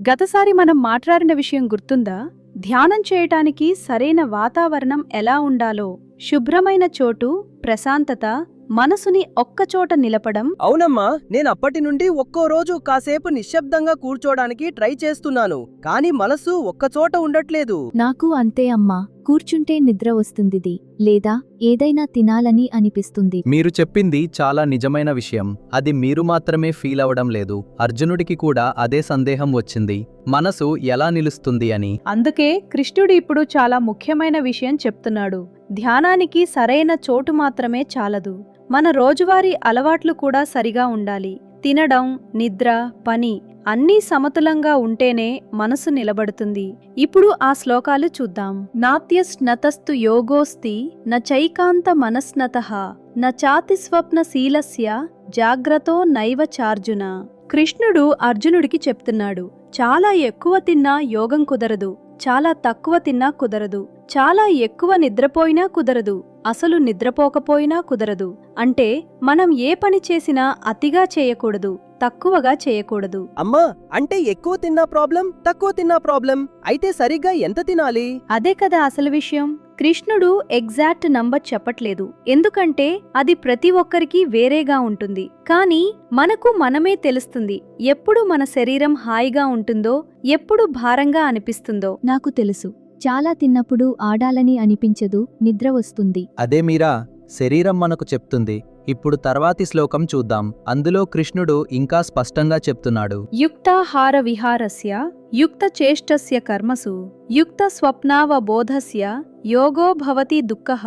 గతసారి మనం మాట్లాడిన విషయం గుర్తుందా? ధ్యానం చేయటానికి సరైన వాతావరణం ఎలా ఉండాలో, శుభ్రమైన చోటు, ప్రశాంతత, మనసుని ఒక్కచోట నిలపడం. అవునమ్మా, నేను అప్పటి నుండి ఒక్కో రోజు కాసేపు నిశ్శబ్దంగా కూర్చోడానికి ట్రై చేస్తున్నాను, కానీ మనసు ఒక్కచోట ఉండట్లేదు. నాకు అంతే అమ్మా. కూర్చుంటే నిద్ర వస్తుంది, లేదా ఏదైనా తినాలని అనిపిస్తుంది. మీరు చెప్పింది చాలా నిజమైన విషయం. అది మీరు మాత్రమే ఫీల్ అవడం లేదు, అర్జునుడికి కూడా అదే సందేహం వచ్చింది, మనసు ఎలా నిలుస్తుంది అని. అందుకే కృష్ణుడు ఇప్పుడు చాలా ముఖ్యమైన విషయం చెప్తున్నాడు. ధ్యానానికి సరైన చోటు మాత్రమే చాలదు, మన రోజువారీ అలవాట్లు కూడా సరిగా ఉండాలి. తినడం, నిద్ర, పని అన్నీ సమతులంగా ఉంటేనే మనసు నిలబడుతుంది. ఇప్పుడు ఆ శ్లోకాలు చూద్దాం. నాత్యస్నతస్తు యోగోస్తి న చైకాంత మనస్నతః న చాతిస్వప్నశీలస్య జాగ్రతో నైవ చార్జున. కృష్ణుడు అర్జునుడికి చెప్తున్నాడు, చాలా ఎక్కువ తిన్నా యోగం కుదరదు, చాలా తక్కువ తిన్నా కుదరదు, చాలా ఎక్కువ నిద్రపోయినా కుదరదు, అసలు నిద్రపోకపోయినా కుదరదు. అంటే మనం ఏ పని చేసినా అతిగా చేయకూడదు, తక్కువగా చేయకూడదు. అమ్మా, అంటే ఎక్కువ తిన్నా ప్రాబ్లం, తక్కువ తిన్నా ప్రాబ్లం. అయితే సరిగ్గా ఎంత తినాలి? అదే కదా అసలు విషయం. కృష్ణుడు ఎగ్జాక్ట్ నంబర్ చెప్పట్లేదు, ఎందుకంటే అది ప్రతి ఒక్కరికి వేరేగా ఉంటుంది. కానీ మనకు మనమే తెలుస్తుంది ఎప్పుడు మన శరీరం హాయిగా ఉంటుందో, ఎప్పుడు భారంగా అనిపిస్తుందో. నాకు తెలుసు, చాలా తిన్నప్పుడు ఆడాలని అనిపించదు, నిద్ర వస్తుంది. అదే మీరా, శరీరం మనకు చెప్తుంది. ఇప్పుడు తర్వాతి శ్లోకం చూద్దాం. అందులో కృష్ణుడు ఇంకా స్పష్టంగా చెప్తున్నాడు. యుక్తాహార విహారస్య యుక్త చేష్టస్య కర్మసు యుక్త స్వప్నావబోధస్య యోగో భవతి దుఃఖః.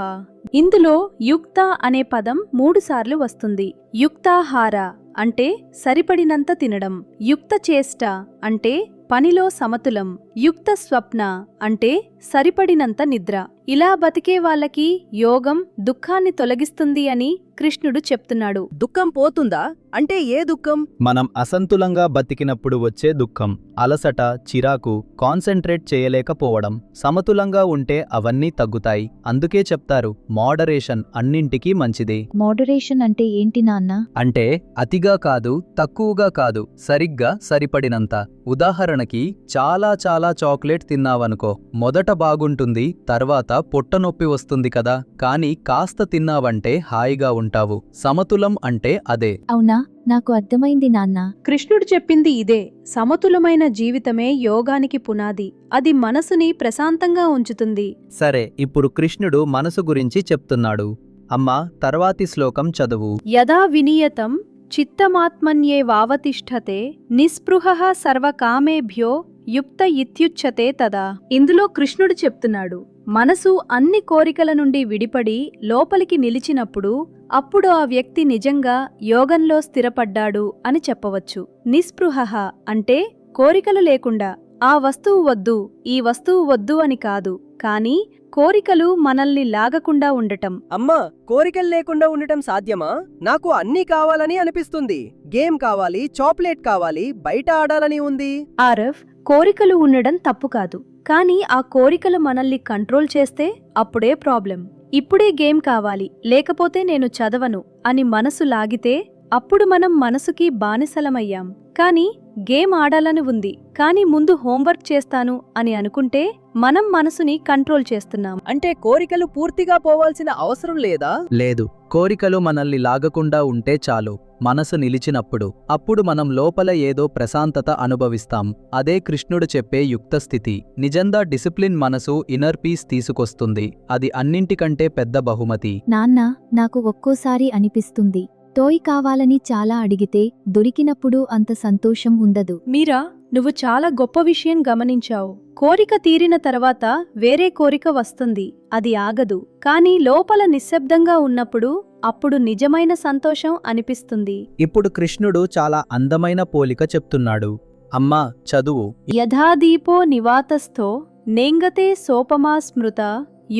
ఇందులో యుక్త అనే పదం 3 సార్లు వస్తుంది. యుక్తాహార అంటే సరిపడినంత తినడం, యుక్త చేష్ట అంటే పనిలో సమతులం, యుక్త స్వప్న అంటే సరిపడినంత నిద్ర. ఇలా బతికే వాళ్ళకి యోగం దుఃఖాన్ని తొలగిస్తుంది అని కృష్ణుడు చెప్తున్నాడు. దుఃఖం పోతుందా? అంటే ఏ దుఃఖం? మనం అసంతులంగా బతికినప్పుడు వచ్చే దుఃఖం, అలసట, చిరాకు, కాన్సంట్రేట్ చేయలేకపోవడం. సమతులంగా ఉంటే అవన్నీ తగ్గుతాయి. అందుకే చెప్తారు, మోడరేషన్ అన్నింటికీ మంచిదే. మోడరేషన్ అంటే ఏంటి నాన్న? అంటే అతిగా కాదు, తక్కువగా కాదు, సరిగ్గా సరిపడినంత. ఉదాహరణకి చాలా చాలా చాక్లెట్ తిన్నావనుకో, మొదట బాగుంటుంది, తర్వాత పొట్టనొప్పి వస్తుంది కదా, కానీ కాస్త తిన్నావంటే హాయిగా ఉంటావు. సమతులం అంటే అదే. అవునా, నాకు అర్థమైంది నాన్న. కృష్ణుడు చెప్పింది ఇదే. సమతులమైన జీవితమే యోగానికి పునాది. అది మనసుని ప్రశాంతంగా ఉంచుతుంది. సరే, ఇప్పుడు కృష్ణుడు మనసు గురించి చెప్తున్నాడు. అమ్మా, తర్వాతి శ్లోకం చదువు. యదా వినియతం చిత్తమాత్మన్యేవావతిష్ఠతే నిస్పృహః సర్వకామేభ్యో యుక్త ఇత్యుచ్యతే తదా. ఇందులో కృష్ణుడు చెప్తున్నాడు, మనసు అన్ని కోరికల నుండి విడిపడి లోపలికి నిలిచినప్పుడు అప్పుడు ఆ వ్యక్తి నిజంగా యోగంలో స్థిరపడ్డాడు అని చెప్పవచ్చు. నిస్పృహః అంటే కోరికలు లేకుండా, ఆ వస్తువు వద్దు, ఈ వస్తువు వద్దు అని కాదు, కానీ కోరికలు మనల్ని లాగకుండా ఉండటం. అమ్మా, కోరికలు లేకుండా ఉండటం సాధ్యమా? నాకు అన్నీ కావాలని అనిపిస్తుంది. గేమ్ కావాలి, చాక్లెట్ కావాలి, బయట ఆడాలని ఉంది. ఆరఫ్, కోరికలు ఉండడం తప్పు కాదు, కానీ ఆ కోరికలు మనల్ని కంట్రోల్ చేస్తే అప్పుడే ప్రాబ్లం. ఇప్పుడే గేమ్ కావాలి, లేకపోతే నేను చదవను అని మనసు లాగితే అప్పుడు మనం మనసుకి బానిసలమయ్యాం. కానీ గేమ్ ఆడాలని ఉంది, కానీ ముందు హోంవర్క్ చేస్తాను అని అనుకుంటే మనం మనసుని కంట్రోల్ చేస్తున్నాం. అంటే కోరికలు పూర్తిగా పోవాల్సిన అవసరం లేదా? లేదు, కోరికలు మనల్ని లాగకుండా ఉంటే చాలు. మనసు నిలిచినప్పుడు అప్పుడు మనం లోపల ఏదో ప్రశాంతత అనుభవిస్తాం. అదే కృష్ణుడు చెప్పే యుక్త స్థితి. నిజంగా డిసిప్లిన్ మనసు ఇన్నర్ పీస్ తీసుకొస్తుంది. అది అన్నింటికంటే పెద్ద బహుమతి. నాన్న, నాకు ఒక్కోసారి అనిపిస్తుంది, టోయ్ కావాలని చాలా అడిగితే దొరికినప్పుడు అంత సంతోషం ఉండదు. మీరా, నువ్వు చాలా గొప్ప విషయం గమనించావు. కోరిక తీరిన తర్వాత వేరే కోరిక వస్తుంది, అది ఆగదు. కానీ లోపల నిశ్శబ్దంగా ఉన్నప్పుడు అప్పుడు నిజమైన సంతోషం అనిపిస్తుంది. ఇప్పుడు కృష్ణుడు చాలా అందమైన పోలిక చెప్తున్నాడు. అమ్మా, చదువు. యథాదీపో నివాతస్థో నేంగతే సోపమా స్మృత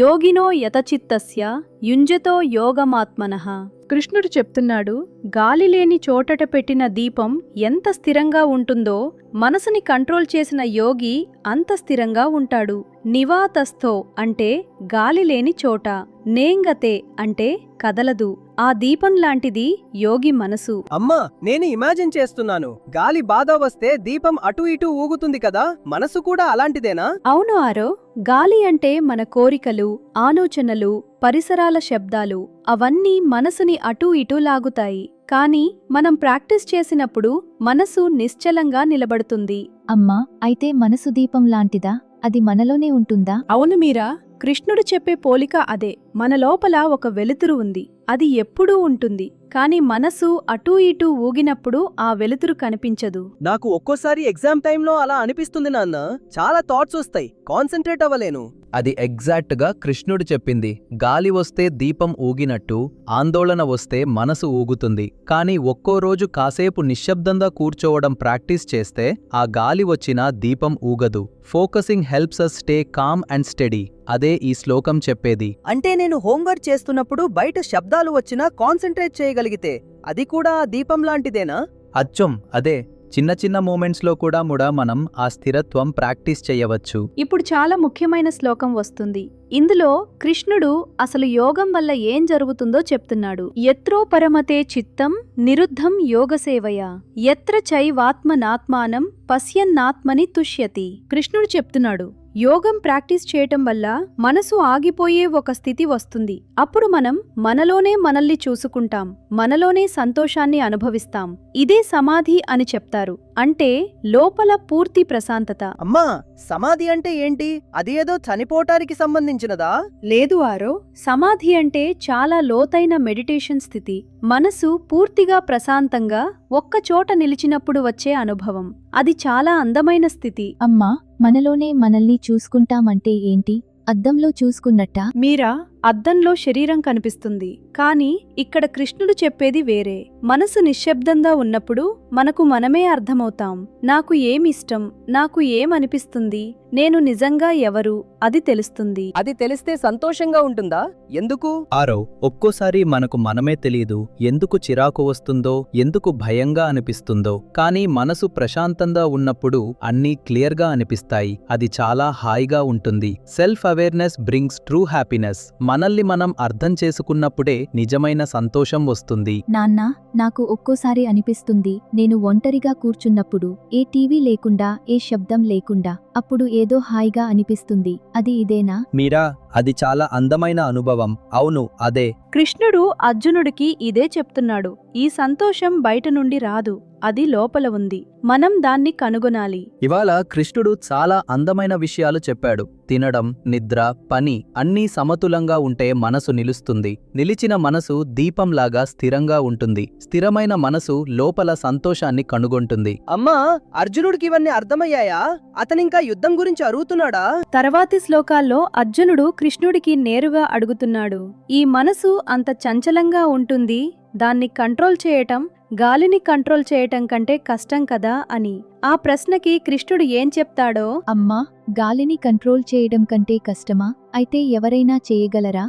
యోగినో యతచిత్తస్య యుంజతో యోగమాత్మనః. కృష్ణుడు చెప్తున్నాడు, గాలి లేని చోటట పెట్టిన దీపం ఎంత స్థిరంగా ఉంటుందో మనసుని కంట్రోల్ చేసిన యోగి అంత స్థిరంగా ఉంటాడు. నివాతస్థో అంటే గాలి లేని చోట, నేంగతే అంటే కదలదు. ఆ దీపం లాంటిది యోగి మనసు. అమ్మా, నేను ఇమాజిన్ చేస్తున్నాను. గాలి బాధ వస్తే దీపం అటు ఇటు ఊగుతుంది కదా, మనసు కూడా అలాంటిదేనా? అవును ఆరో, గాలి అంటే మన కోరికలు, ఆలోచనలు, పరిసరాల శబ్దాలు అవన్నీ మనసుని అటూ ఇటూ లాగుతాయి. కానీ మనం ప్రాక్టీస్ చేసినప్పుడు మనసు నిశ్చలంగా నిలబడుతుంది. అమ్మా, అయితే మనసు దీపం లాంటిదా? అది మనలోనే ఉంటుందా? అవును మీరా, కృష్ణుడు చెప్పే పోలిక అదే. మన లోపల ఒక వెలుతురు ఉంది, అది ఎప్పుడూ ఉంటుంది. కాని మనసు అటూ ఇటూ ఊగినప్పుడు ఆ వెలుతురు కనిపించదు. నాకు ఒక్కోసారి ఎగ్జామ్ టైంలో అలా అనిపిస్తుంది నాన్న. చాలా థాట్స్ వస్తాయి, కాన్సంట్రేట్ అవ్వలేను. అది ఎగ్జాక్ట్గా కృష్ణుడు చెప్పింది. గాలి వస్తే దీపం ఊగినట్టు, ఆందోళన వస్తే మనసు ఊగుతుంది. కానీ ఒక్కో రోజు కాసేపు నిశ్శబ్దంగా కూర్చోవడం ప్రాక్టీస్ చేస్తే ఆ గాలి వచ్చినా దీపం ఊగదు. Focusing helps us stay calm and steady. అదే ఈ శ్లోకం చెప్పేది. అంటే నేను హోంవర్క్ చేస్తున్నప్పుడు బయట శబ్దాలు వచ్చినా కాన్సంట్రేట్ చేయగలిగితే అది కూడా ఆ దీపం లాంటిదేనా? అచ్చం అదే. చిన్న చిన్న మూమెంట్స్లో కూడా మనం ఆ స్థిరత్వం ప్రాక్టీస్ చెయ్యవచ్చు. ఇప్పుడు చాలా ముఖ్యమైన శ్లోకం వస్తుంది. ఇందులో కృష్ణుడు అసలు యోగం వల్ల ఏం జరుగుతుందో చెప్తున్నాడు. యత్రో పరమతే చిత్తం నిరుద్ధం యోగసేవయ యత్ర చైవాత్మనాత్మానం పశ్యన్నాత్మని తుష్యతి. కృష్ణుడు చెప్తున్నాడు, యోగం ప్రాక్టీస్ చేయటం వల్ల మనసు ఆగిపోయే ఒక స్థితి వస్తుంది. అప్పుడు మనం మనలోనే మనల్ని చూసుకుంటాం, మనలోనే సంతోషాన్ని అనుభవిస్తాం. ఇదే సమాధి అని చెప్తారు. అంటే లోపల పూర్తి ప్రశాంతత. అమ్మా, సమాధి అంటే ఏంటి? అది ఏదో చనిపోవటానికి సంబంధించినదా? లేదు ఆరో, సమాధి అంటే చాలా లోతైన మెడిటేషన్ స్థితి. మనసు పూర్తిగా ప్రశాంతంగా ఒక్కచోట నిలిచినప్పుడు వచ్చే అనుభవం. అది చాలా అందమైన స్థితి. అమ్మా, మనలోనే మనల్ని చూసుకుంటామంటే ఏంటి? అద్దంలో చూసుకున్నట్టా? మీరా, అద్దంలో శరీరం కనిపిస్తుంది. కాని ఇక్కడ కృష్ణుడు చెప్పేది వేరే. మనసు నిశ్శబ్దంగా ఉన్నప్పుడు మనకు మనమే అర్థమవుతాం. నాకు ఏమిష్టం, నాకు ఏమనిపిస్తుంది, నేను నిజంగా ఎవరు, అది తెలుస్తుంది. అది తెలిస్తే సంతోషంగా ఉంటుందా? ఎందుకు? ఆరో, ఒక్కోసారి మనకు మనమే తెలీదు. ఎందుకు చిరాకు వస్తుందో, ఎందుకు భయంగా అనిపిస్తుందో. కానీ మనసు ప్రశాంతంగా ఉన్నప్పుడు అన్నీ క్లియర్గా అనిపిస్తాయి. అది చాలా హాయిగా ఉంటుంది. Self awareness brings true happiness. మనల్ని మనం అర్థం చేసుకున్నప్పుడే నిజమైన సంతోషం వస్తుంది. నాన్నా, నాకు ఒక్కోసారి అనిపిస్తుంది, నేను ఒంటరిగా కూర్చున్నప్పుడు, ఏ టీవీ లేకుండా, ఏ శబ్దం లేకుండా, అప్పుడు ఏదో హాయిగా అనిపిస్తుంది. అది ఇదేనా? మీరా, అది చాలా అందమైన అనుభవం. అవును, అదే. కృష్ణుడు అర్జునుడికి ఇదే చెప్తున్నాడు. ఈ సంతోషం బయట నుండి రాదు, అది లోపల ఉంది. మనం దాన్ని కనుగొనాలి. ఇవాళ కృష్ణుడు చాలా అందమైన విషయాలు చెప్పాడు. తినడం, నిద్ర, పని అన్నీ సమతులంగా ఉంటే మనసు నిలుస్తుంది. నిలిచిన మనసు దీపంలాగా స్థిరంగా ఉంటుంది. స్థిరమైన మనసు లోపల సంతోషాన్ని కనుగొంటుంది. అమ్మా, అర్జునుడికి ఇవన్నీ అర్థమయ్యాయా? అతనింకా యుద్ధం గురించి అడుగుతున్నాడా? తర్వాతి శ్లోకాల్లో అర్జునుడు కృష్ణుడికి నేరుగా అడుగుతున్నాడు, ఈ మనసు అంత చంచలంగా ఉంటుంది, దాన్ని కంట్రోల్ చేయటం గాలిని కంట్రోల్ చేయటం కంటే కష్టం కదా అని. ఆ ప్రశ్నకి కృష్ణుడు ఏం చెప్తాడో. అమ్మా, గాలిని కంట్రోల్ చేయడం కంటే కష్టమా? అయితే ఎవరైనా చేయగలరా?